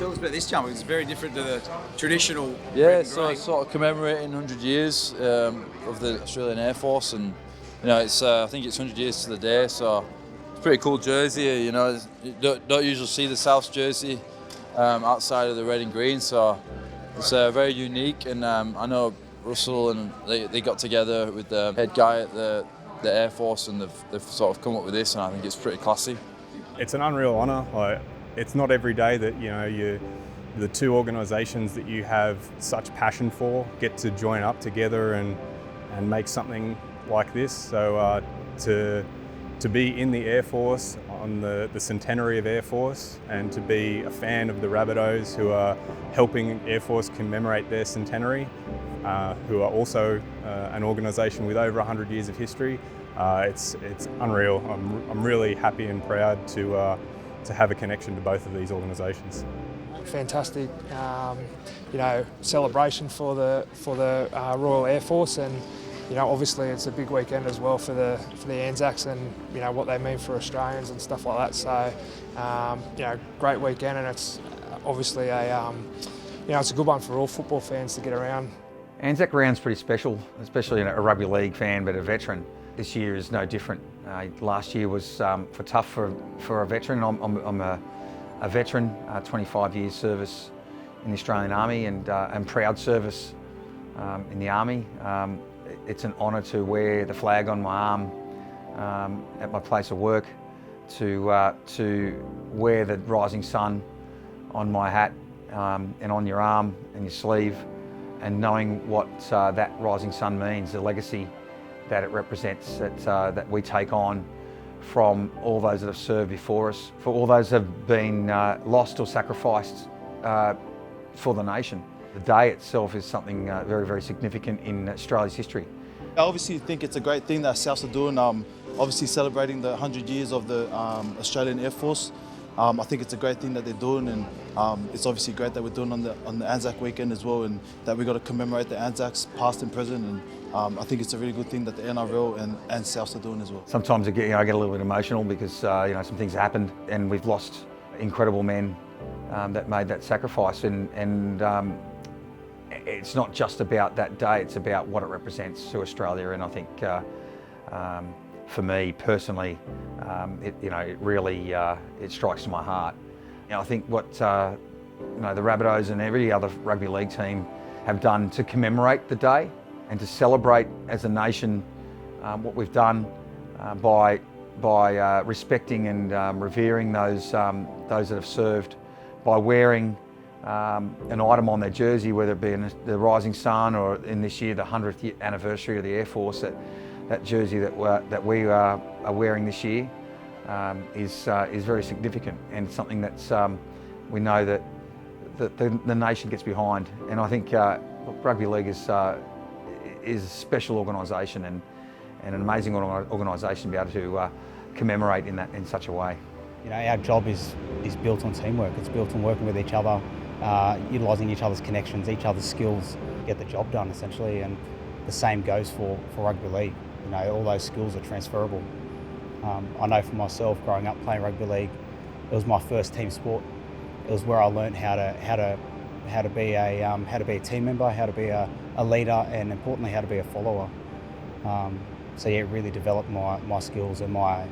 Tell us about this jump. It's very different to the traditional. Yeah, so it's sort of commemorating 100 years of the Australian Air Force, and it's I think it's 100 years to the day. So it's a pretty cool jersey. You don't usually see the South jersey outside of the red and green, so it's very unique. And I know Russell and they got together with the head guy at the Air Force, and they've sort of come up with this, and I think it's pretty classy. It's an unreal honour. It's not every day that the two organisations that you have such passion for get to join up together and make something like this. So to be in the Air Force on the centenary of Air Force, and to be a fan of the Rabbitohs, who are helping Air Force commemorate their centenary, who are also an organisation with over 100 years of history. It's unreal. I'm really happy and proud to have a connection to both of these organisations. Fantastic, celebration for the Royal Air Force, and obviously it's a big weekend as well for the ANZACs, and what they mean for Australians and stuff like that. So great weekend, and it's obviously it's a good one for all football fans to get around. ANZAC Round's pretty special, especially a rugby league fan, but a veteran. This year is no different. Last year was tough for a veteran. I'm a veteran, 25 years service in the Australian Army, and proud service in the Army. It's an honour to wear the flag on my arm at my place of work, to wear the rising sun on my hat and on your arm and your sleeve, and knowing what that rising sun means, the legacy that it represents, that we take on from all those that have served before us, for all those that have been lost or sacrificed for the nation. The day itself is something very, very significant in Australia's history. I obviously think it's a great thing that Souths are doing, obviously celebrating the 100 years of the Australian Air Force. I think it's a great thing that they're doing, and it's obviously great that we're doing on the ANZAC weekend as well, and that we've got to commemorate the ANZACs past and present, and I think it's a really good thing that the NRL and Souths are doing as well. Sometimes I get a little bit emotional because some things happened, and we've lost incredible men that made that sacrifice, and it's not just about that day, it's about what it represents to Australia. And I think for me personally, it really it strikes to my heart. I think what the Rabbitohs and every other rugby league team have done to commemorate the day and to celebrate as a nation what we've done by respecting and revering those that have served, by wearing an item on their jersey, whether it be the rising sun or in this year the 100th anniversary of the Air Force. That jersey that we are wearing this year is very significant, and something that's we know that the nation gets behind. And I think rugby league is a special organisation and an amazing organisation to be able to commemorate in such a way. Our job is built on teamwork. It's built on working with each other, utilising each other's connections, each other's skills, to get the job done essentially. And the same goes for rugby league. All those skills are transferable. I know for myself, growing up playing rugby league, it was my first team sport. It was where I learned how to be a team member, how to be a leader, and importantly how to be a follower. So yeah, it really developed my skills and my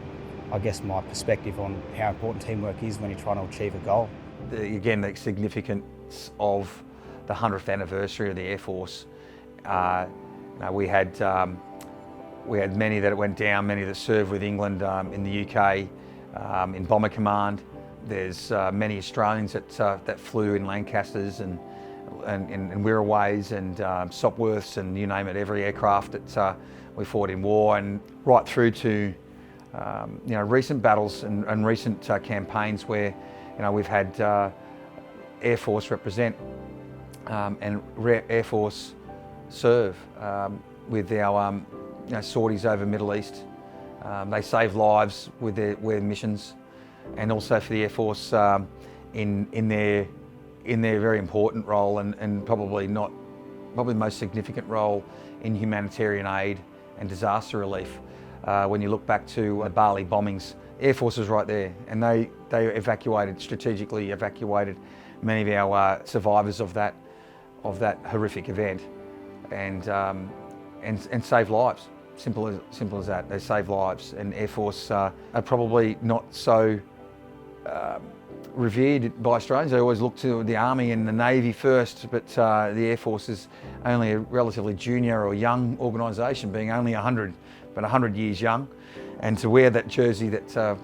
perspective on how important teamwork is when you're trying to achieve a goal. Again, the significance of the 100th anniversary of the Air Force. We had many that went down, many that served with England in the UK, in Bomber Command. There's many Australians that flew in Lancasters and Wirraways and Sopwiths, and you name it, every aircraft that we fought in war, and right through to recent battles and recent campaigns where we've had Air Force represent and Air Force serve with our sorties over Middle East. They save lives with their missions, and also for the Air Force in their very important role and probably most significant role in humanitarian aid and disaster relief. When you look back to the Bali bombings, Air Force was right there, and they strategically evacuated many of our survivors of that horrific event, and save lives. Simple as that. They save lives, and Air Force are probably not so revered by Australians. They always look to the Army and the Navy first, but the Air Force is only a relatively junior or young organisation, being only 100 years young. And to wear that jersey that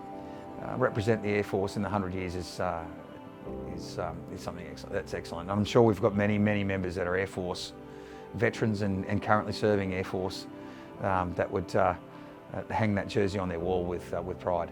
represent the Air Force in the 100 years is something excellent. That's excellent. I'm sure we've got many members that are Air Force veterans and currently serving Air Force that would hang that jersey on their wall with pride.